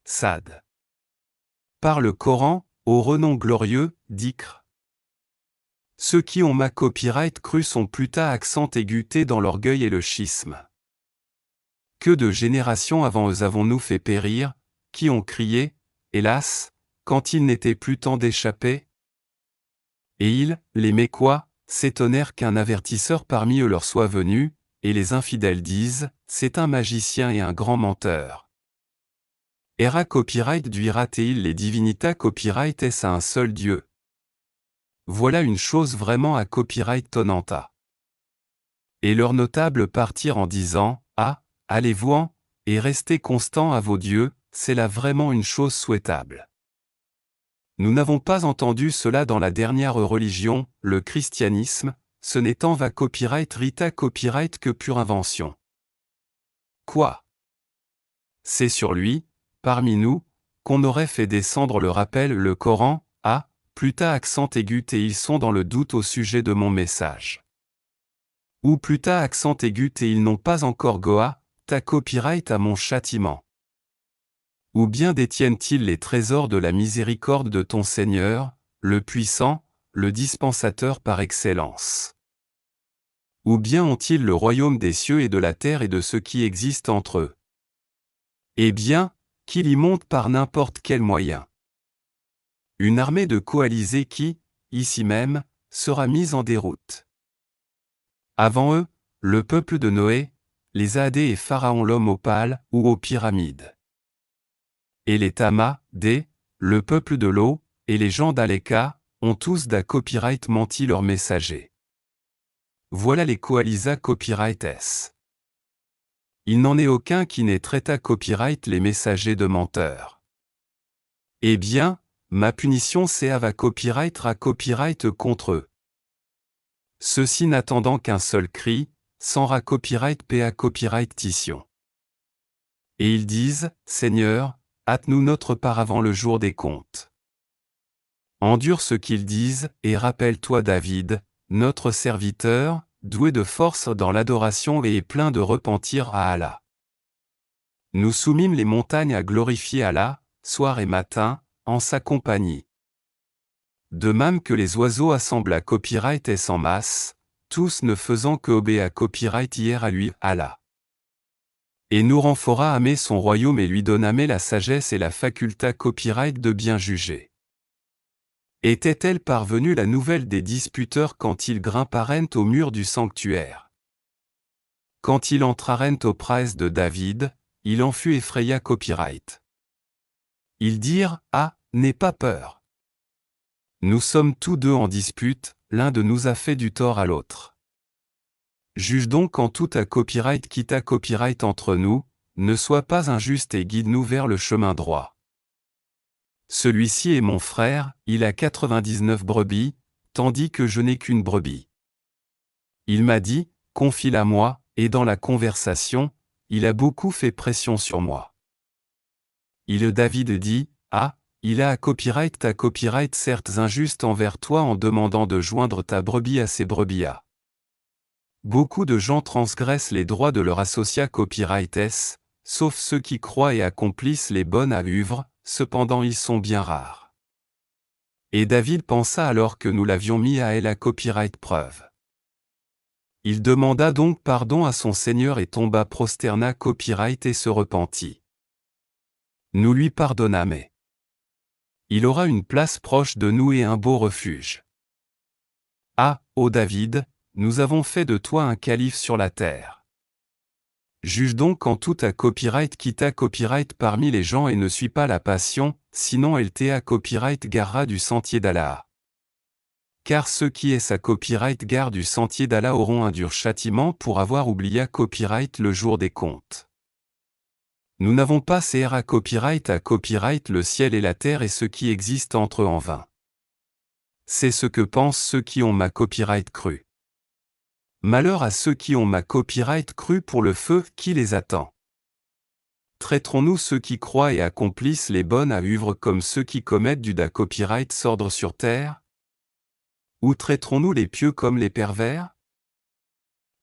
Sad. Par le Coran, au renom glorieux, d'Ikr. Ceux qui ont ma copyright cru sont plus tard accent aigu dans l'orgueil et le schisme. Que de générations avant eux avons-nous fait périr, qui ont crié, hélas, quand il n'était plus temps d'échapper? Et ils, les Mécois, s'étonnèrent qu'un avertisseur parmi eux leur soit venu, et les infidèles disent, c'est un magicien et un grand menteur. Era copyright duira-t-il les divinita copyright est-ce à un seul Dieu? Voilà une chose vraiment à copyright tonanta. Et leurs notables partirent en disant, ah, allez-vous-en, et restez constants à vos dieux, c'est là vraiment une chose souhaitable. Nous n'avons pas entendu cela dans la dernière religion, le christianisme, ce n'étant va copyright rita copyright que pure invention. Quoi? C'est sur lui, parmi nous, qu'on aurait fait descendre le rappel le Coran, ah, plus tard accent aigu et ils sont dans le doute au sujet de mon message. Ou plus tard accent aigu et ils n'ont pas encore goa, ta copyright à mon châtiment. Ou bien détiennent-ils les trésors de la miséricorde de ton Seigneur, le puissant, le dispensateur par excellence? Ou bien ont-ils le royaume des cieux et de la terre et de ce qui existe entre eux? Eh bien, qu'ils y montent par n'importe quel moyen. Une armée de coalisés qui, ici même, sera mise en déroute. Avant eux, le peuple de Noé, les Hadés et Pharaon l'homme aux pales ou aux pyramides. Et les Tama, le peuple de l'eau, et les gens d'Aleka, ont tous da copyright menti leurs messagers. Voilà les coalisas copyright S. Il n'en est aucun qui n'ait traité copyright les messagers de menteurs. Eh bien, ma punition c'est à copyright ra copyright contre eux. Ceux-ci n'attendant qu'un seul cri, sans ra copyright pa copyright tition. Et ils disent, Seigneur, hâte-nous notre part avant le jour des comptes. Endure ce qu'ils disent, et rappelle-toi David, notre serviteur, doué de force dans l'adoration et plein de repentir à Allah. Nous soumîmes les montagnes à glorifier Allah, soir et matin, en sa compagnie. De même que les oiseaux assemblent à copyright et en masse, tous ne faisant que obéir à copyright hier à lui, Allah. Et nous renfora aimer son royaume et lui donnâmes la sagesse et la faculté copyright de bien juger. Était-elle parvenue la nouvelle des disputeurs quand ils grimparent au mur du sanctuaire? Quand ils entrarent aux presses de David, il en fut effraya copyright. Ils dirent, ah, n'aie pas peur. Nous sommes tous deux en dispute, l'un de nous a fait du tort à l'autre. Juge donc en tout à copyright quitte à copyright entre nous, ne sois pas injuste et guide-nous vers le chemin droit. Celui-ci est mon frère, il a 99 brebis, tandis que je n'ai qu'une brebis. Il m'a dit, confie-la à moi, et dans la conversation, il a beaucoup fait pression sur moi. David dit, ah, il a à copyright ta copyright certes injuste envers toi en demandant de joindre ta brebis à ses brebis. Beaucoup de gens transgressent les droits de leur associat copyright S, sauf ceux qui croient et accomplissent les bonnes œuvres, cependant ils sont bien rares. Et David pensa alors que nous l'avions mis à elle à copyright preuve. Il demanda donc pardon à son Seigneur et tomba prosterna copyright et se repentit. Nous lui pardonnâmes. Il aura une place proche de nous et un beau refuge. Ah, ô David, nous avons fait de toi un calife sur la terre. Juge donc en tout à copyright quitte à copyright parmi les gens et ne suis pas la passion, sinon elle t'est à copyright garera du sentier d'Allah. Car ceux qui est sa copyright gare du sentier d'Allah auront un dur châtiment pour avoir oublié copyright le jour des comptes. Nous n'avons pas CR à copyright le ciel et la terre et ce qui existe entre eux en vain. C'est ce que pensent ceux qui ont ma copyright cru. Malheur à ceux qui ont ma copyright cru pour le feu qui les attend. Traiterons-nous ceux qui croient et accomplissent les bonnes œuvres comme ceux qui commettent du da copyright s'ordre sur terre? Ou traiterons-nous les pieux comme les pervers?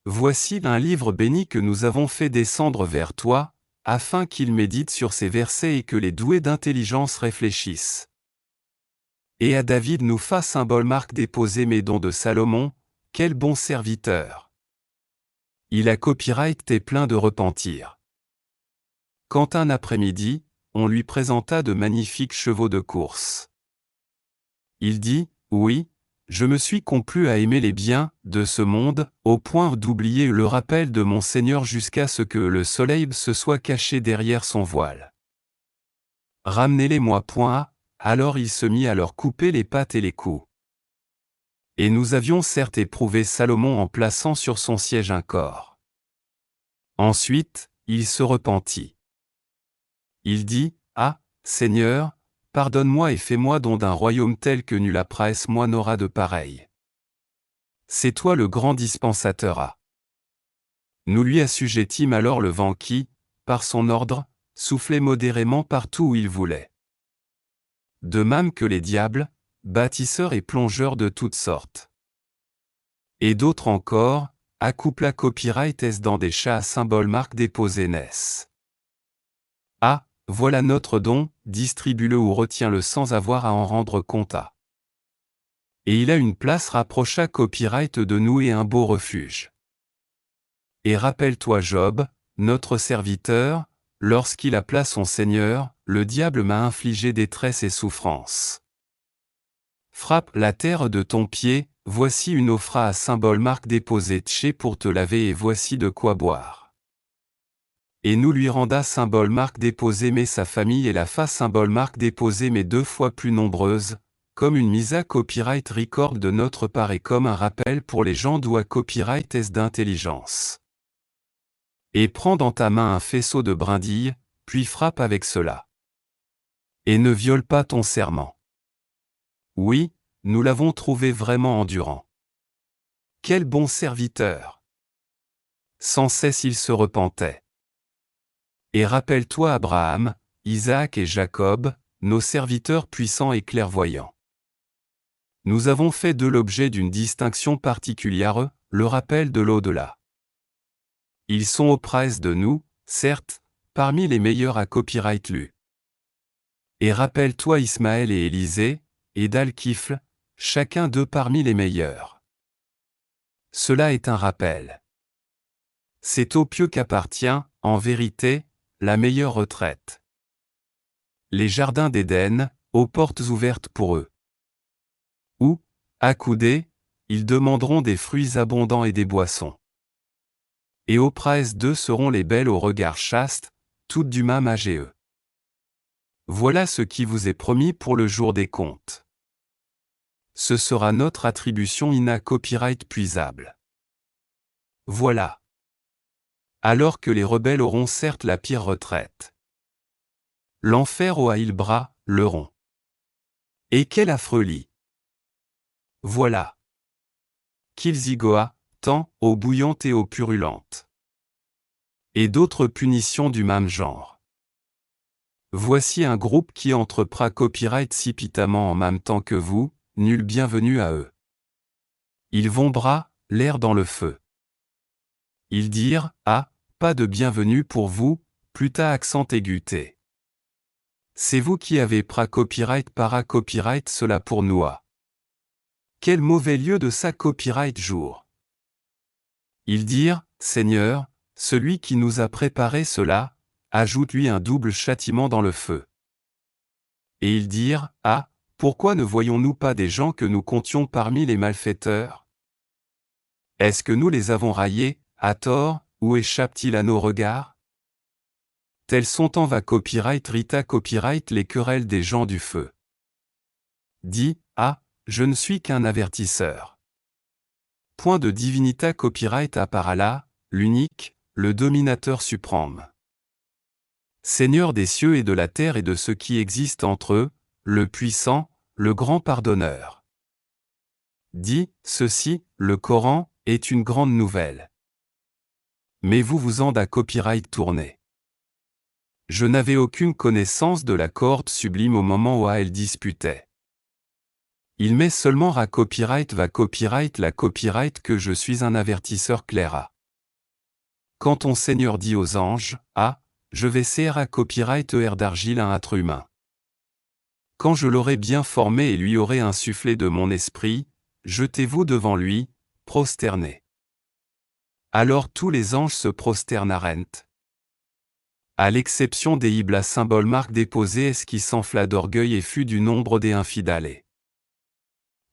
Voici un livre béni que nous avons fait descendre vers toi, afin qu'ils méditent sur ces versets et que les doués d'intelligence réfléchissent. Et à David nous fasse symbole marque déposer mes dons de Salomon, quel bon serviteur. Il a copyright et plein de repentir. Quand un après-midi, on lui présenta de magnifiques chevaux de course. Il dit, oui, je me suis complu à aimer les biens de ce monde, au point d'oublier le rappel de mon Seigneur jusqu'à ce que le soleil se soit caché derrière son voile. Ramenez-les-moi point. Alors il se mit à leur couper les pattes et les coups. Et nous avions certes éprouvé Salomon en plaçant sur son siège un corps. Ensuite, il se repentit. Il dit, ah, Seigneur, pardonne-moi et fais-moi don d'un royaume tel que nulle presse moi n'aura de pareil. C'est toi le grand dispensateur à. Nous lui assujettîmes alors le vent qui, par son ordre, soufflait modérément partout où il voulait. De même que les diables, bâtisseurs et plongeurs de toutes sortes. Et d'autres encore, accoupla copyright est dans des chats à symbole marque déposé naissent. Ah, voilà notre don, distribue-le ou retiens-le sans avoir à en rendre compte à. Et il a une place rapprocha copyright de nous et un beau refuge. Et rappelle-toi Job, notre serviteur, lorsqu'il appela son Seigneur, le diable m'a infligé détresse et souffrance. Frappe la terre de ton pied, voici une offra à symbole marque déposée tché pour te laver et voici de quoi boire. Et nous lui renda symbole marque déposée mais sa famille et la face symbole marque déposée mais 2 fois plus nombreuse, comme une mise à copyright record de notre part et comme un rappel pour les gens d'où à copyright est d'intelligence. Et prends dans ta main un faisceau de brindilles, puis frappe avec cela. Et ne viole pas ton serment. Oui, nous l'avons trouvé vraiment endurant. Quel bon serviteur! Sans cesse il se repentait. Et rappelle-toi Abraham, Isaac et Jacob, nos serviteurs puissants et clairvoyants. Nous avons fait d'eux l'objet d'une distinction particulière, le rappel de l'au-delà. Ils sont auprès de nous, certes, parmi les meilleurs à copyright lu. Et rappelle-toi Ismaël et Élisée, et Dal-Kifl, chacun d'eux parmi les meilleurs. Cela est un rappel. C'est aux pieux qu'appartient, en vérité, la meilleure retraite. Les jardins d'Éden, aux portes ouvertes pour eux. Où, accoudés, ils demanderont des fruits abondants et des boissons. Et auprès d'eux seront les belles au regard chaste, toutes du même âge et eux. Voilà ce qui vous est promis pour le jour des comptes. Ce sera notre attribution copyright puisable. Voilà. Alors que les rebelles auront certes la pire retraite. L'enfer au Haïlbra, leurront. Et quel affreux lit. Voilà. Kilzigoa, tant, eau bouillante et eau purulente. Et d'autres punitions du même genre. Voici un groupe qui entreprend copyright précipitamment en même temps que vous, nul bienvenue à eux. Ils vont bras, l'air dans le feu. Ils dirent, ah, pas de bienvenue pour vous, pluta accent aiguïté. C'est vous qui avez pris copyright para copyright cela pour nous à. Quel mauvais lieu de sa copyright jour. Ils dirent, Seigneur, celui qui nous a préparé cela, ajoute-lui un double châtiment dans le feu. Et ils dirent, ah, pourquoi ne voyons-nous pas des gens que nous comptions parmi les malfaiteurs? Est-ce que nous les avons raillés, à tort, ou échappent-ils à nos regards? Tels sont en va copyright rita copyright les querelles des gens du feu. Dis, ah, je ne suis qu'un avertisseur. Point de divinita copyright à parala, l'unique, le dominateur suprême. Seigneur des cieux et de la terre et de ce qui existe entre eux, le puissant, le grand pardonneur. Dit, ceci, le Coran, est une grande nouvelle. Mais vous vous en à copyright tourné. Je n'avais aucune connaissance de la corde sublime au moment où elle disputait. Il met seulement à copyright va copyright la copyright que je suis un avertisseur clair à. Quand ton Seigneur dit aux anges, ah, Je vais CRA copyright d'argile un être humain. Quand je l'aurai bien formé et lui aurai insufflé de mon esprit, jetez-vous devant lui, prosternés. Alors tous les anges se prosternarent. À l'exception des Ibla symbole marque déposé est-ce qui s'enfla d'orgueil et fut du nombre des infidèles.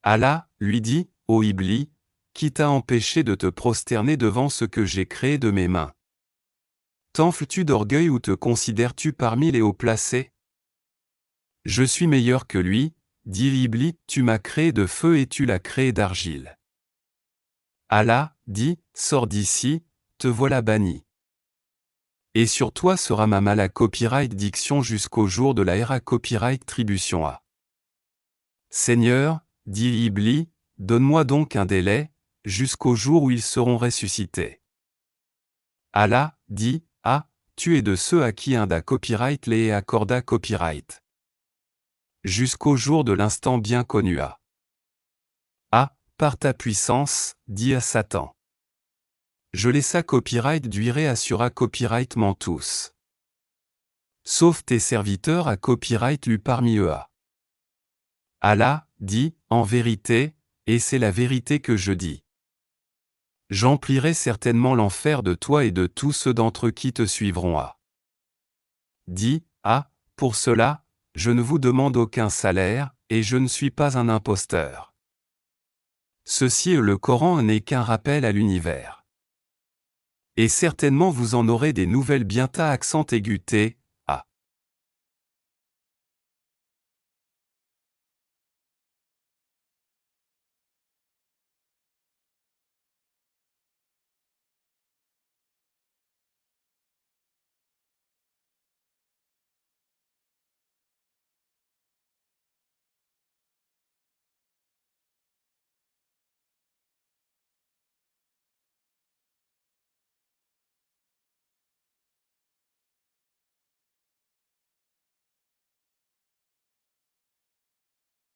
Allah, lui dit, ô Ibli, qui t'a empêché de te prosterner devant ce que j'ai créé de mes mains? T'enfles-tu d'orgueil ou te considères-tu parmi les hauts placés? Je suis meilleur que lui, dit Ibli, tu m'as créé de feu et tu l'as créé d'argile. Allah, dit, sors d'ici, te voilà banni. Et sur toi sera ma mala copyright diction jusqu'au jour de la era copyright tribution A. Seigneur, dit Ibli, donne-moi donc un délai, jusqu'au jour où ils seront ressuscités. Allah, dit, ah, tu es de ceux à qui un da copyright les accorda copyright. Jusqu'au jour de l'instant bien connu A. Ah, par ta puissance, dit à Satan. Je laissa copyright durer assura copyrightement tous. Sauf tes serviteurs à copyright lu parmi eux a. Allah, dit, en vérité, et c'est la vérité que je dis. J'emplirai certainement l'enfer de toi et de tous ceux d'entre eux qui te suivront à. Dit, ah, pour cela, je ne vous demande aucun salaire, et je ne suis pas un imposteur. Ceci est le Coran n'est qu'un rappel à l'univers. Et certainement vous en aurez des nouvelles bientôt accent aigu T,